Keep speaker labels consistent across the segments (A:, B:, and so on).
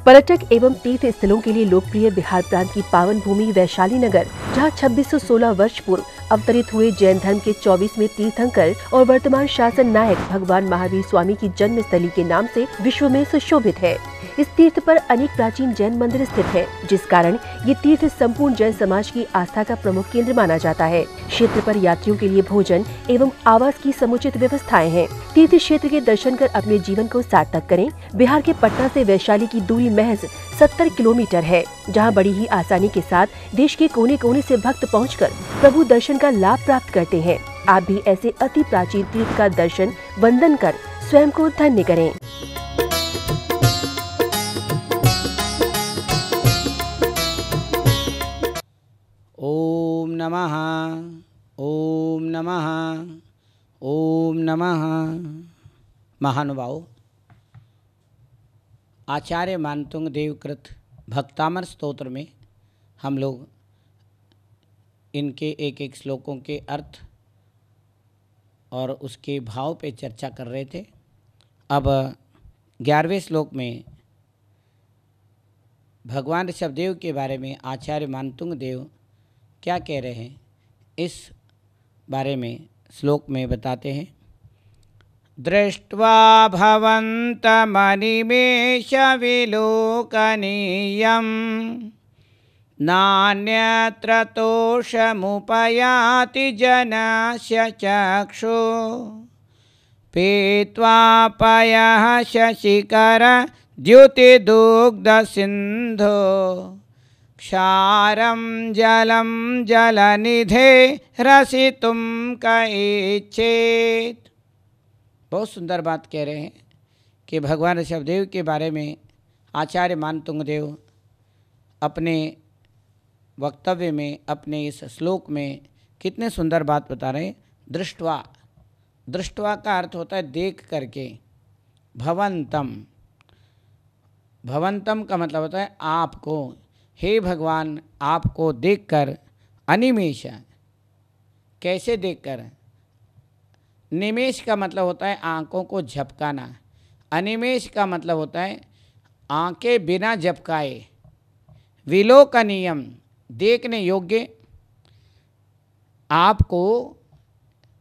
A: पर्यटक एवं तीर्थ स्थलों के लिए लोकप्रिय बिहार प्रांत की पावन भूमि वैशाली नगर, जहां 2616 वर्ष पूर्व अवतरित हुए जैन धर्म के 24वें तीर्थंकर और वर्तमान शासन नायक भगवान महावीर स्वामी की जन्म स्थली के नाम से विश्व में सुशोभित है। इस तीर्थ पर अनेक प्राचीन जैन मंदिर स्थित हैं, जिस कारण ये तीर्थ संपूर्ण जैन समाज की आस्था का प्रमुख केंद्र माना जाता है। क्षेत्र पर यात्रियों के लिए भोजन एवं आवास की समुचित व्यवस्थाएं हैं। तीर्थ क्षेत्र के दर्शन कर अपने जीवन को सार्थक करें। बिहार के पटना से वैशाली की दूरी महज 70 किलोमीटर है, जहां बड़ी ही आसानी के साथ देश के कोने कोने से भक्त पहुंचकर प्रभु दर्शन का लाभ प्राप्त करते हैं। आप भी ऐसे अति प्राचीन तीर्थ का दर्शन वंदन कर स्वयं को धन्य करें।
B: ओम नमः, ओम नमः, ओम नमः। महानुभाव, आचार्य मानतुंग देवकृत भक्तामर स्तोत्र में हम लोग इनके एक एक श्लोकों के अर्थ और उसके भाव पे चर्चा कर रहे थे। अब 11वें श्लोक में भगवान ऋषभदेव के बारे में आचार्य मानतुंग देव क्या कह रहे हैं, इस बारे में श्लोक में बताते हैं। दृष्ट्वा भवन्तमनिमेष विलोकनीयं नान्यत्र तोषमुपयाति जनस्य चक्षु पीत्वा पयः शशिकर द्युतिदुग्धसिन्धो क्षारं जलं जलनिधे रसितुं क इच्छेत्। बहुत सुंदर बात कह रहे हैं कि भगवान ऋषभदेव के बारे में आचार्य मानतुंग देव अपने वक्तव्य में, अपने इस श्लोक में कितने सुंदर बात बता रहे हैं। दृष्ट्वा, दृष्ट्वा का अर्थ होता है देख करके। भवंतम, भवंतम का मतलब होता है आपको। हे भगवान, आपको देखकर, अनिमेष, कैसे देखकर। निमेष का मतलब होता है आँखों को झपकाना। अनिमेष का मतलब होता है आँखें बिना झपकाए। विलोकनीयम, देखने योग्य। आपको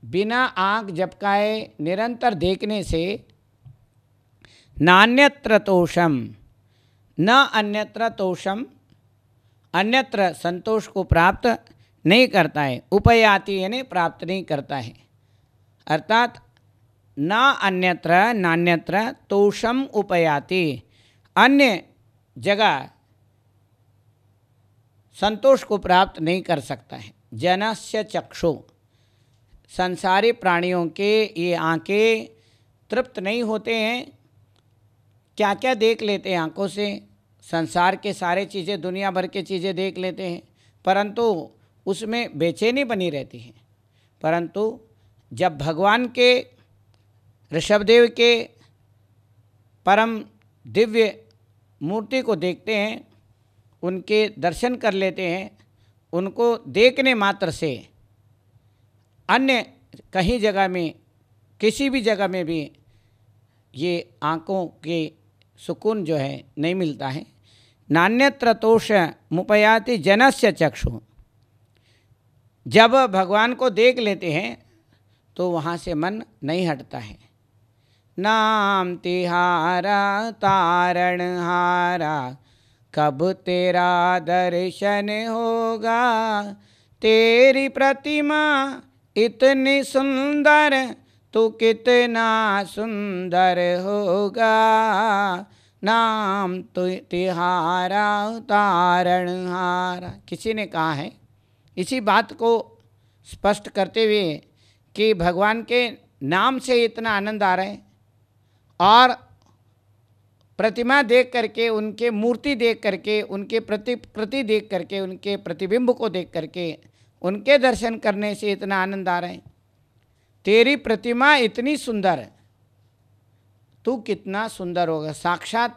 B: बिना आँख झपकाए निरंतर देखने से नान्यत्र तोषम, न अन्यत्र तोषम, अन्यत्र संतोष को प्राप्त नहीं करता है। उपयाति यानी प्राप्त नहीं करता है, अर्थात न अन्यत्र नान्यत्र तोषम उपयाति, अन्य जगह संतोष को प्राप्त नहीं कर सकता है। जनस्य चक्षु, संसारी प्राणियों के ये आँखें तृप्त नहीं होते हैं। क्या क्या देख लेते हैं आँखों से, संसार के सारे चीज़ें, दुनिया भर के चीज़ें देख लेते हैं, परंतु उसमें बेचैनी बनी रहती है। परंतु जब भगवान के, ऋषभदेव के परम दिव्य मूर्ति को देखते हैं, उनके दर्शन कर लेते हैं, उनको देखने मात्र से अन्य कहीं जगह में, किसी भी जगह में भी ये आँखों के सुकून जो है नहीं मिलता है। नान्यत्र तोष मुपयाति जनस्य चक्षु, जब भगवान को देख लेते हैं तो वहाँ से मन नहीं हटता है। नाम तिहारा तारणहारा, कब तेरा दर्शन होगा, तेरी प्रतिमा इतनी सुंदर, तू कितना सुंदर होगा। नाम तो तिहारा तारणहारा। किसी ने कहा है इसी बात को स्पष्ट करते हुए कि भगवान के नाम से इतना आनंद आ रहा है, और प्रतिमा देख करके, उनके मूर्ति देख करके, उनके प्रतिकृति देख करके, उनके प्रतिबिंब को देख करके, उनके दर्शन करने से इतना आनंद आ रहा है। तेरी प्रतिमा इतनी सुंदर, तू कितना सुंदर होगा। साक्षात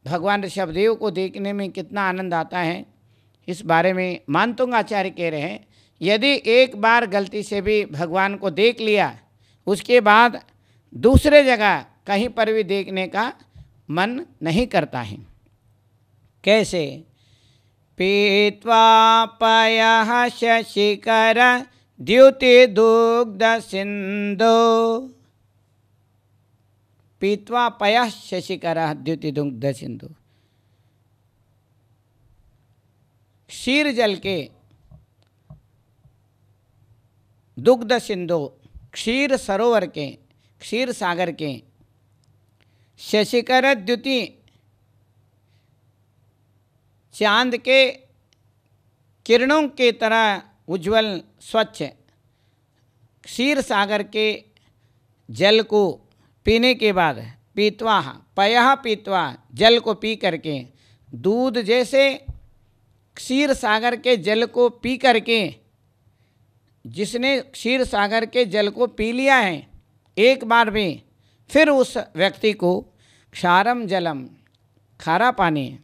B: भगवान ऋषभदेव को देखने में कितना आनंद आता है, इस बारे में मानतुंग आचार्य कह रहे हैं यदि एक बार गलती से भी भगवान को देख लिया, उसके बाद दूसरे जगह कहीं पर भी देखने का मन नहीं करता है। कैसे? पीत्वा पयः शशिकर द्युति दुग्ध सिंधु। पीत्वा पयः शशिकर द्युति दुग्ध सिंधु। क्षीर जल के दुग्ध सिंधु, क्षीर सरोवर के, क्षीर सागर के शशिकर द्युति, चांद के किरणों के तरह उज्जवल स्वच्छ क्षीर सागर के जल को पीने के बाद, पीत्वा पयः पीत्वा, जल को पी करके, दूध जैसे क्षीर सागर के जल को पी करके, जिसने क्षीर सागर के जल को पी लिया है एक बार भी, फिर उस व्यक्ति को क्षारम जलम, खारा पानी,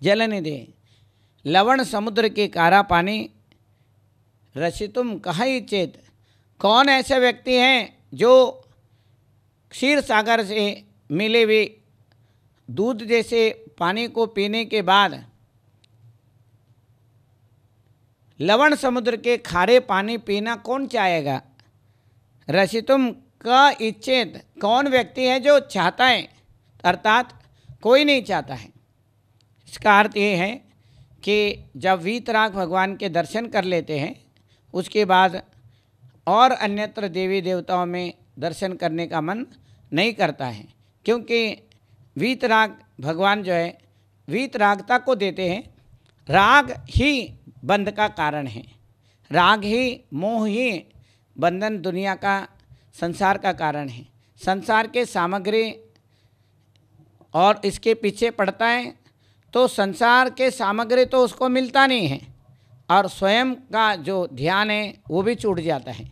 B: जल निधे लवण समुद्र के कारा पानी रसितुम कहि चेत। कौन ऐसे व्यक्ति हैं जो क्षीर सागर से मिले हुए दूध जैसे पानी को पीने के बाद लवण समुद्र के खारे पानी पीना कौन चाहेगा? रसितुम का इच्छेत, कौन व्यक्ति है जो चाहता है? अर्थात कोई नहीं चाहता है। इसका अर्थ ये है कि जब वीतराग भगवान के दर्शन कर लेते हैं, उसके बाद और अन्यत्र देवी देवताओं में दर्शन करने का मन नहीं करता है, क्योंकि वीतराग भगवान जो है वीतरागता को देते हैं। राग ही बंध का कारण है, राग ही, मोह ही बंधन, दुनिया का, संसार का कारण है। संसार के सामग्री और इसके पीछे पड़ता है तो संसार के सामग्री तो उसको मिलता नहीं है, और स्वयं का जो ध्यान है वो भी छूट जाता है।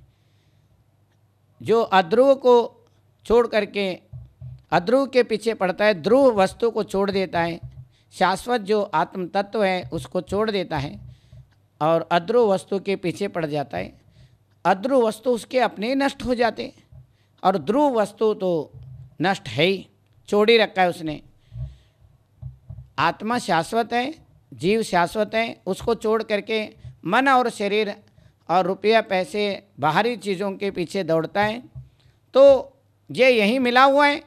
B: जो अध्रुव को छोड़ करके अध्रुव के पीछे पड़ता है, ध्रुव वस्तु को छोड़ देता है, शाश्वत जो आत्म तत्व है उसको छोड़ देता है और अध्रुव वस्तु के पीछे पड़ जाता है। अध्रुव वस्तु उसके अपने ही नष्ट हो जाते, और ध्रुव वस्तु तो नष्ट है ही, छोड़ ही रखा है उसने। आत्मा शाश्वत है, जीव शाश्वत है, उसको छोड़ करके मन और शरीर और रुपया पैसे बाहरी चीज़ों के पीछे दौड़ता है, तो ये यहीं मिला हुआ है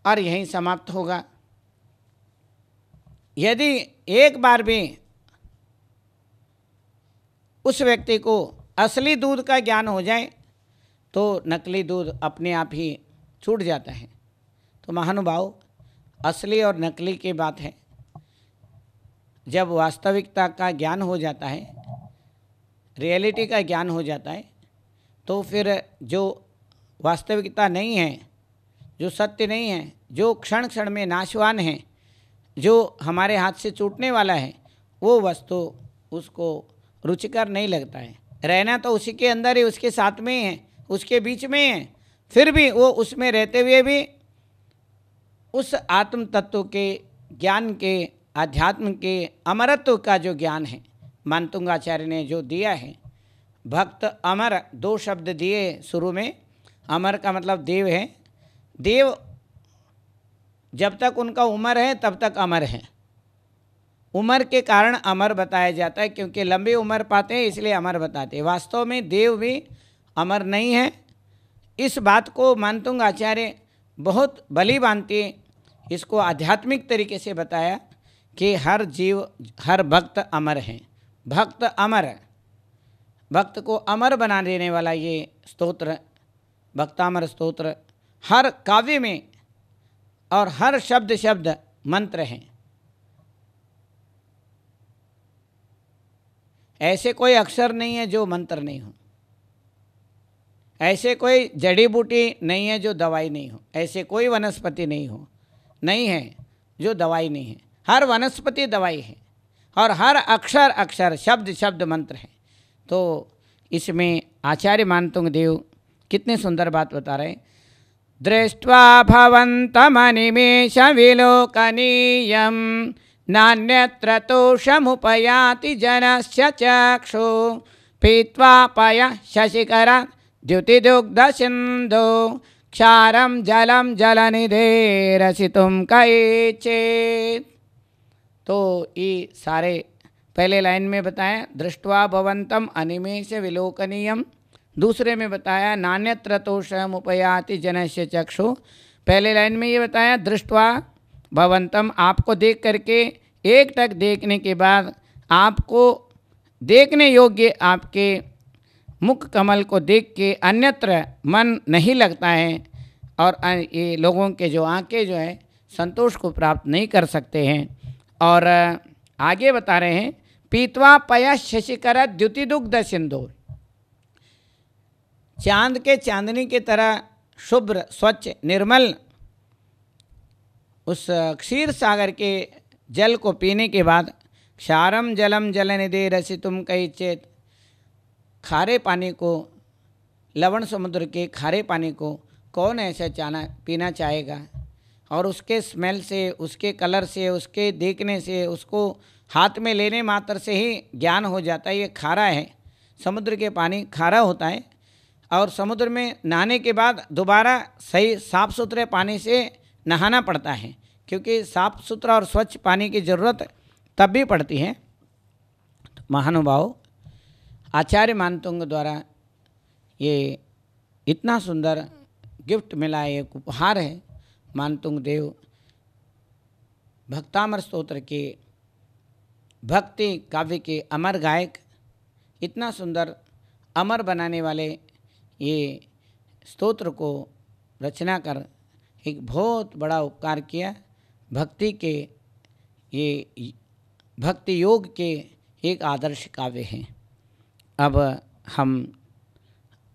B: और यहीं समाप्त होगा। यदि एक बार भी उस व्यक्ति को असली दूध का ज्ञान हो जाए तो नकली दूध अपने आप ही छूट जाता है। तो महानुभाव, असली और नकली की बात है। जब वास्तविकता का ज्ञान हो जाता है, रियलिटी का ज्ञान हो जाता है, तो फिर जो वास्तविकता नहीं है, जो सत्य नहीं है, जो क्षण क्षण में नाशवान है, जो हमारे हाथ से छूटने वाला है, वो वस्तु उसको रुचिकर नहीं लगता है। रहना तो उसी के अंदर ही, उसके साथ में ही है, उसके बीच में ही है, फिर भी वो उसमें रहते हुए भी उस आत्म तत्व के ज्ञान के, आध्यात्म के अमरत्व का जो ज्ञान है, मानतुंगाचार्य ने जो दिया है, भक्त अमर, दो शब्द दिए शुरू में। अमर का मतलब देव है। देव जब तक उनका उम्र है तब तक अमर है। उम्र के कारण अमर बताया जाता है, क्योंकि लंबी उम्र पाते हैं इसलिए अमर बताते हैं। वास्तव में देव भी अमर नहीं है। इस बात को मानतुंग आचार्य बहुत भली भांति इसको आध्यात्मिक तरीके से बताया कि हर जीव, हर भक्त अमर है। भक्त अमर, भक्त को अमर बना देने वाला ये स्तोत्र, भक्तामर स्तोत्र, हर काव्य में और हर शब्द शब्द मंत्र हैं। ऐसे कोई अक्षर नहीं है जो मंत्र नहीं हो, ऐसे कोई जड़ी बूटी नहीं है जो दवाई नहीं हो, ऐसे कोई वनस्पति नहीं है जो दवाई नहीं है। हर वनस्पति दवाई है और हर अक्षर अक्षर, शब्द शब्द मंत्र है। तो इसमें आचार्य मानतुंग देव कितने सुंदर बात बता रहे हैं। दृष्ट्वा भवन्तमनिमेष विलोकनीयं नान्यत्र तोषमुपयाति जनस्य चक्षु पीत्वा पय शशिकर द्युतिदुग्ध सिंधु क्षारम जलम जलनिधे रसितुम कैचेत। तो ये सारे पहले लाइन में बताया दृष्ट्वा भवंतम अनिमेष विलोकनीयम, दूसरे में बताया नान्यत्र तोषम उपयाति जनस्य चक्षु। पहले लाइन में ये बताया दृष्ट्वा भवंतम, आपको देख करके एक टक देखने के बाद आपको देखने योग्य आपके मुख कमल को देख के अन्यत्र मन नहीं लगता है, और ये लोगों के जो आंखें जो है संतोष को प्राप्त नहीं कर सकते हैं। और आगे बता रहे हैं पीत्वा पय शशिकर द्युतिदुग्ध सिंधु, चांद के चांदनी की तरह शुभ्र स्वच्छ निर्मल उस क्षीर सागर के जल को पीने के बाद क्षारम जलम जलनिधे रसितुम कैचेत, खारे पानी को, लवण समुद्र के खारे पानी को कौन ऐसे पीना चाहेगा। और उसके स्मेल से, उसके कलर से, उसके देखने से, उसको हाथ में लेने मात्र से ही ज्ञान हो जाता है ये खारा है। समुद्र के पानी खारा होता है और समुद्र में नहाने के बाद दोबारा सही साफ़ सुथरे पानी से नहाना पड़ता है, क्योंकि साफ़ सुथरा और स्वच्छ पानी की ज़रूरत तब भी पड़ती है। महानुभाव, आचार्य मानतुंग द्वारा ये इतना सुंदर गिफ्ट मिला, एक उपहार है। मानतुंग देव भक्तामर स्तोत्र के, भक्ति काव्य के अमर गायक, इतना सुंदर अमर बनाने वाले ये स्तोत्र को रचना कर एक बहुत बड़ा उपकार किया। भक्ति के, ये भक्ति योग के एक आदर्श काव्य हैं। अब हम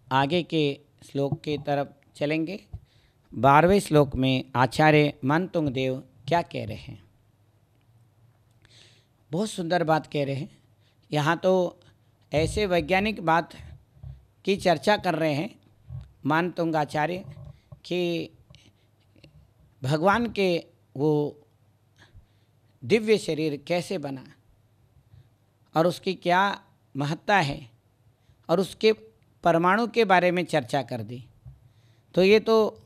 B: आगे के श्लोक की तरफ चलेंगे। 12वें श्लोक में आचार्य मानतुंग देव क्या कह रहे हैं, बहुत सुंदर बात कह रहे हैं। यहाँ तो ऐसे वैज्ञानिक बात की चर्चा कर रहे हैं मानतुंग आचार्य कि भगवान के वो दिव्य शरीर कैसे बना और उसकी क्या महत्ता है, और उसके परमाणु के बारे में चर्चा कर दी। तो ये तो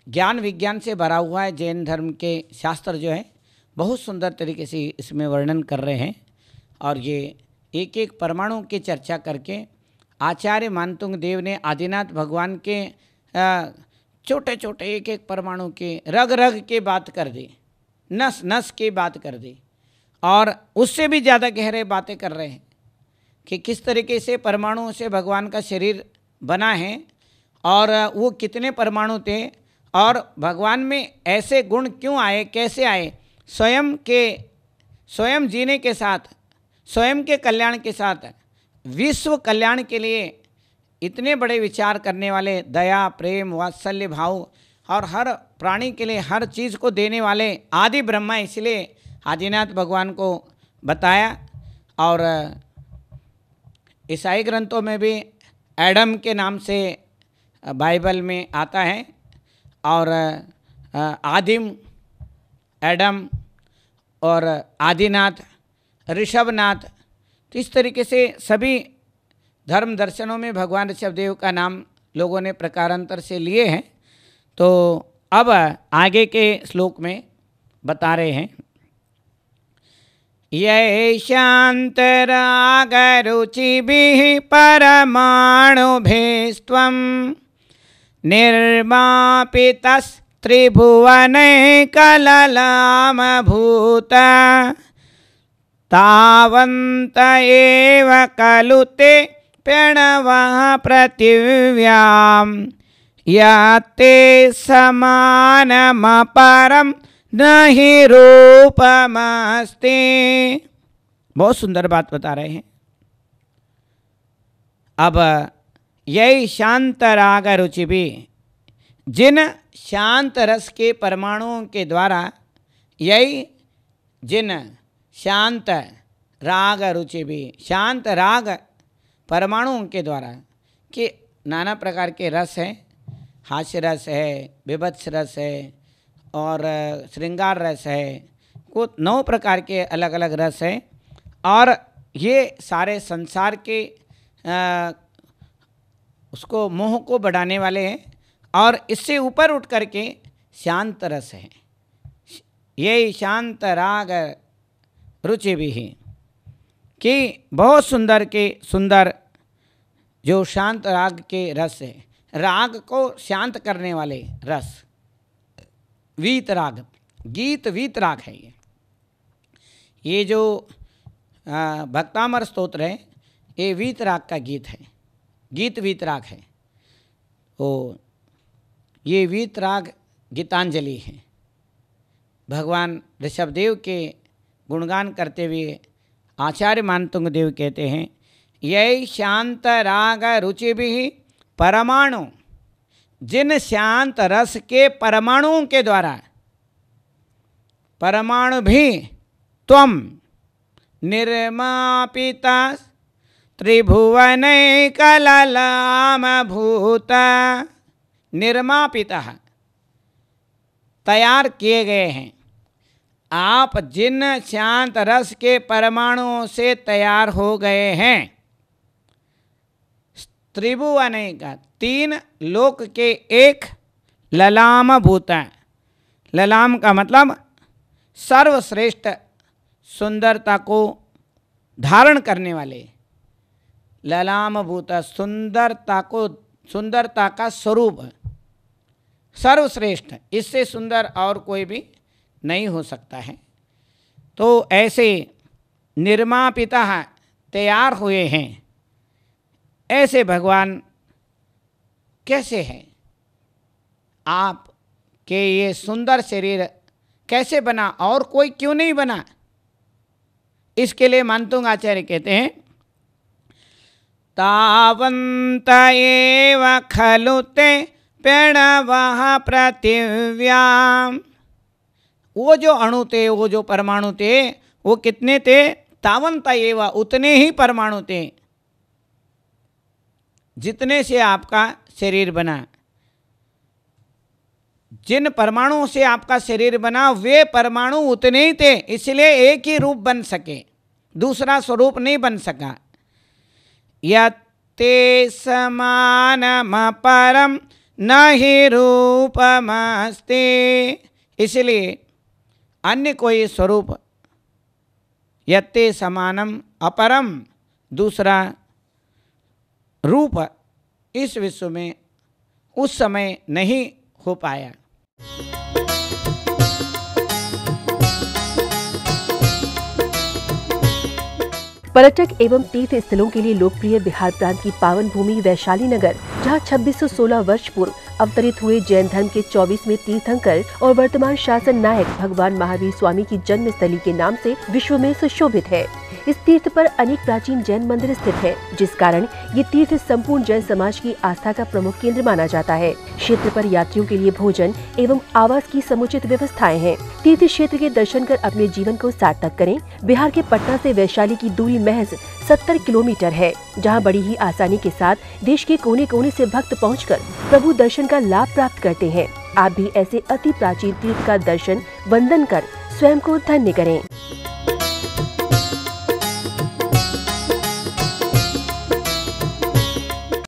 B: ज्ञान विज्ञान से भरा हुआ है। जैन धर्म के शास्त्र जो है बहुत सुंदर तरीके से इसमें वर्णन कर रहे हैं, और ये एक एक परमाणु की चर्चा करके आचार्य मानतुंग देव ने आदिनाथ भगवान के छोटे छोटे एक एक परमाणु के रग रग की बात कर दी, नस नस की बात कर दी, और उससे भी ज़्यादा गहरे बातें कर रहे हैं कि किस तरीके से परमाणुओं से भगवान का शरीर बना है और वो कितने परमाणु थे, और भगवान में ऐसे गुण क्यों आए, कैसे आए। स्वयं जीने के साथ, स्वयं के कल्याण के साथ विश्व कल्याण के लिए इतने बड़े विचार करने वाले, दया प्रेम वात्सल्य भाव और हर प्राणी के लिए हर चीज़ को देने वाले आदि ब्रह्मा, इसलिए आदिनाथ भगवान को बताया। और ईसाई ग्रंथों में भी एडम के नाम से बाइबल में आता है, और आदिम एडम और आदिनाथ, ऋषभनाथ, तो इस तरीके से सभी धर्म दर्शनों में भगवान ऋषभदेव का नाम लोगों ने प्रकारांतर से लिए हैं। तो अब आगे के श्लोक में बता रहे हैं, ये शांतरागरुचिभिः परमाणुभिस्त्वं निर्मापितस्त्रिभुवने कललामभूत तावन्त एव खलु ते प्रणवः पृथिव्यां यत्ते समानमपरं नहीं रूपमस्ति। बहुत सुंदर बात बता रहे हैं। अब यही शांत राग रुचि भी, जिन शांत रस के परमाणुओं के द्वारा, यही जिन शांत राग रुचि भी, शांत राग परमाणुओं के द्वारा, कि नाना प्रकार के रस हैं, हास्य रस है, विभत्स रस है और श्रृंगार रस है, को 9 प्रकार के अलग अलग रस हैं। और ये सारे संसार के उसको मोह को बढ़ाने वाले हैं, और इससे ऊपर उठ करके शांत रस है। यही शांत राग रुचि भी है कि बहुत सुंदर के सुंदर जो शांत राग के रस है, राग को शांत करने वाले रस, वीत राग, गीत वीत राग है। ये जो भक्तामर स्तोत्र है, ये वीत राग का गीत है, गीत वीत राग है। तो ये वीत राग गीतांजलि है। भगवान ऋषभदेव के गुणगान करते हुए आचार्य मानतुंग देव कहते हैं, यही शांत राग रुचि भी परमाणु, जिन शांत रस के परमाणुओं के द्वारा परमाणु भी त्वम निर्मापिता त्रिभुवनैकललाम भूता, निर्मापिता तैयार किए गए हैं। आप जिन शांत रस के परमाणुओं से तैयार हो गए हैं, त्रिभुवनैका, तीन लोक के एक ललाम भूता, ललाम का मतलब सर्वश्रेष्ठ सुंदरता को धारण करने वाले, ललाम भूता सुंदरता को, सुंदरता का स्वरूप, सर्वश्रेष्ठ, इससे सुंदर और कोई भी नहीं हो सकता है। तो ऐसे निर्मापिता तैयार हुए हैं, ऐसे भगवान कैसे हैं? आप के ये सुंदर शरीर कैसे बना और कोई क्यों नहीं बना? इसके लिए मानतुंग आचार्य कहते हैं, तावंत एव खलु ते प्रणवः पृथिव्याम, वो जो अणु थे, वो जो परमाणु थे, वो कितने थे? तावंत एव, उतने ही परमाणु थे जितने से आपका शरीर बना। जिन परमाणुओं से आपका शरीर बना वे परमाणु उतने ही थे, इसलिए एक ही रूप बन सके, दूसरा स्वरूप नहीं बन सका। यत्ते समानम परम नहि रूपमस्ति, इसलिए अन्य कोई स्वरूप, यत्ते समानम अपरम, दूसरा रूप इस विश्व में उस समय नहीं हो पाया।
A: पर्यटक एवं तीर्थ स्थलों के लिए लोकप्रिय बिहार प्रांत की पावन भूमि वैशाली नगर, जहां 2616 वर्ष पूर्व अवतरित हुए जैन धर्म के 24वें तीर्थंकर और वर्तमान शासन नायक भगवान महावीर स्वामी की जन्मस्थली के नाम से विश्व में सुशोभित है। इस तीर्थ पर अनेक प्राचीन जैन मंदिर स्थित है, जिस कारण ये तीर्थ संपूर्ण जैन समाज की आस्था का प्रमुख केंद्र माना जाता है। क्षेत्र पर यात्रियों के लिए भोजन एवं आवास की समुचित व्यवस्थाएं हैं। तीर्थ क्षेत्र के दर्शन कर अपने जीवन को सार्थक करें। बिहार के पटना से वैशाली की दूरी महज 70 किलोमीटर है, जहां बड़ी ही आसानी के साथ देश के कोने कोने से भक्त पहुंचकर प्रभु दर्शन का लाभ प्राप्त करते हैं। आप भी ऐसे अति प्राचीन तीर्थ का दर्शन वंदन कर स्वयं को धन्य करें।